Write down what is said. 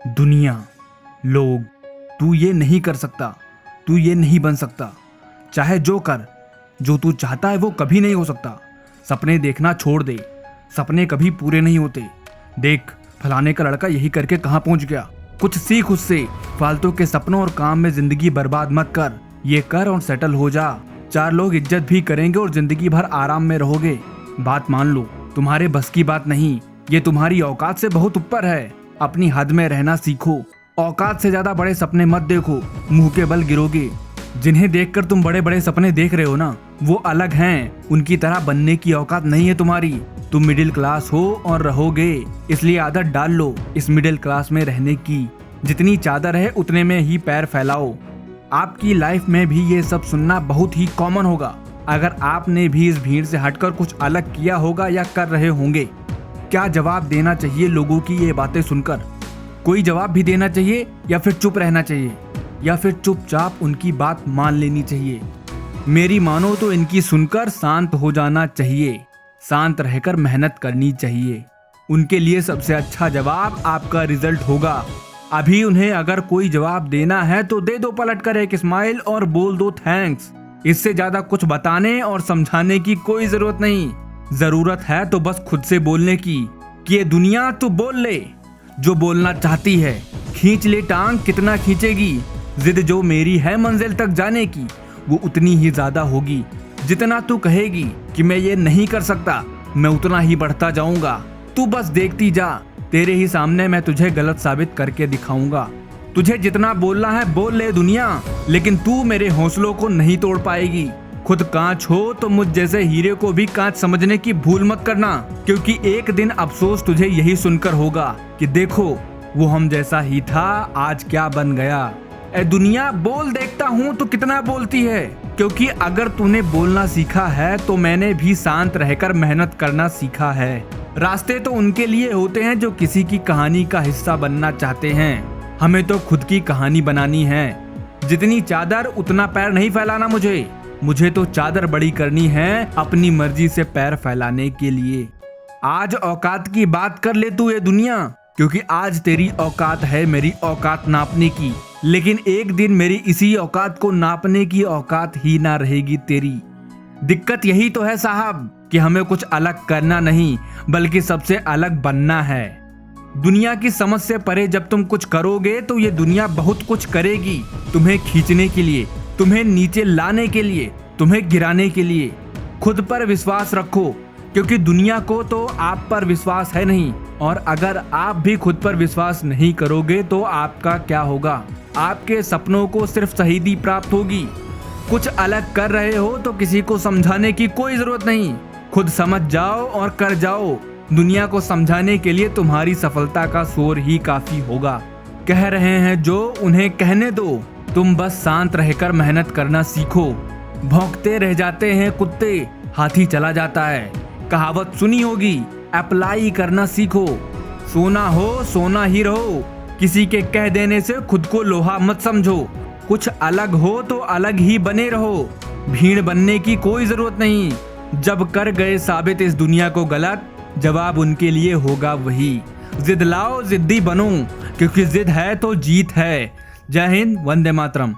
दुनिया, लोग, तू ये नहीं कर सकता, तू ये नहीं बन सकता, चाहे जो कर, जो तू चाहता है वो कभी नहीं हो सकता। सपने देखना छोड़ दे, सपने कभी पूरे नहीं होते। देख, फलाने का लड़का यही करके कहाँ पहुंच गया। कुछ सीख उससे। फालतू के सपनों और काम में जिंदगी बर्बाद मत कर। ये कर और सेटल हो जा। 4 लोग इज्जत भी करेंगे और जिंदगी भर आराम में रहोगे। बात मान लो, तुम्हारे बस की बात नहीं, ये तुम्हारी औकात से बहुत ऊपर है। अपनी हद में रहना सीखो। औकात से ज्यादा बड़े सपने मत देखो, मुंह के बल गिरोगे। जिन्हें देखकर तुम बड़े बड़े सपने देख रहे हो ना, वो अलग हैं। उनकी तरह बनने की औकात नहीं है तुम्हारी। तुम मिडिल क्लास हो और रहोगे, इसलिए आदत डाल लो इस मिडिल क्लास में रहने की। जितनी चादर है उतने में ही पैर फैलाओ। आपकी लाइफ में भी ये सब सुनना बहुत ही कॉमन होगा। अगर आपने भी इस भीड़ से हटकर कुछ अलग किया होगा या कर रहे होंगे। क्या जवाब देना चाहिए लोगों की ये बातें सुनकर? कोई जवाब भी देना चाहिए या फिर चुप रहना चाहिए, या फिर चुपचाप उनकी बात मान लेनी चाहिए? मेरी मानो तो इनकी सुनकर शांत हो जाना चाहिए। शांत रहकर मेहनत करनी चाहिए। उनके लिए सबसे अच्छा जवाब आपका रिजल्ट होगा। अभी उन्हें अगर कोई जवाब देना है तो दे दो पलट कर एक स्माइल और बोल दो थैंक्स। इससे ज्यादा कुछ बताने और समझाने की कोई जरूरत नहीं। जरूरत है तो बस खुद से बोलने की कि ये दुनिया तू बोल ले जो बोलना चाहती है। खींच ले टांग, कितना खींचेगी। जिद जो मेरी है मंजिल तक जाने की, वो उतनी ही ज्यादा होगी। जितना तू कहेगी कि मैं ये नहीं कर सकता, मैं उतना ही बढ़ता जाऊंगा। तू बस देखती जा, तेरे ही सामने मैं तुझे गलत साबित करके दिखाऊंगा। तुझे जितना बोलना है बोल ले दुनिया, लेकिन तू मेरे हौसलों को नहीं तोड़ पाएगी। खुद कांच हो तो मुझ जैसे हीरे को भी कांच समझने की भूल मत करना, क्योंकि एक दिन अफसोस तुझे यही सुनकर होगा कि देखो वो हम जैसा ही था, आज क्या बन गया। ए दुनिया, बोल देखता हूँ तो कितना बोलती है, क्योंकि अगर तूने बोलना सीखा है तो मैंने भी शांत रहकर मेहनत करना सीखा है। रास्ते तो उनके लिए होते हैं जो किसी की कहानी का हिस्सा बनना चाहते हैं। हमें तो खुद की कहानी बनानी है। जितनी चादर उतना पैर नहीं फैलाना मुझे तो चादर बड़ी करनी है अपनी मर्जी से पैर फैलाने के लिए। आज औकात की बात कर ले तू ये दुनिया, क्योंकि आज तेरी औकात है मेरी औकात नापने की। लेकिन एक दिन मेरी इसी औकात को नापने की औकात ही ना रहेगी तेरी। दिक्कत यही तो है साहब कि हमें कुछ अलग करना नहीं, बल्कि सबसे अलग बनना है। दुनिया की समझ से परे जब तुम कुछ करोगे तो ये दुनिया बहुत कुछ करेगी तुम्हें खींचने के लिए, तुम्हें नीचे लाने के लिए, तुम्हें गिराने के लिए। खुद पर विश्वास रखो, क्योंकि दुनिया को तो आप पर विश्वास है नहीं। और अगर आप भी खुद पर विश्वास नहीं करोगे तो आपका क्या होगा? आपके सपनों को सिर्फ शहीदी प्राप्त होगी। कुछ अलग कर रहे हो तो किसी को समझाने की कोई जरूरत नहीं। खुद समझ जाओ और कर जाओ। दुनिया को समझाने के लिए तुम्हारी सफलता का शोर ही काफी होगा। कह रहे हैं जो, उन्हें कहने दो। तुम बस शांत रहकर मेहनत करना सीखो। भौंकते रह जाते हैं कुत्ते, हाथी चला जाता है। कहावत सुनी होगी, अप्लाई करना सीखो। सोना हो सोना ही रहो, किसी के कह देने से खुद को लोहा मत समझो। कुछ अलग हो तो अलग ही बने रहो। भीड़ बनने की कोई जरूरत नहीं। जब कर गए साबित इस दुनिया को गलत, जवाब उनके लिए होगा वही। जिद लाओ, जिद्दी बनो, क्योंकि जिद है तो जीत है। जय हिंद, वंदे मातरम।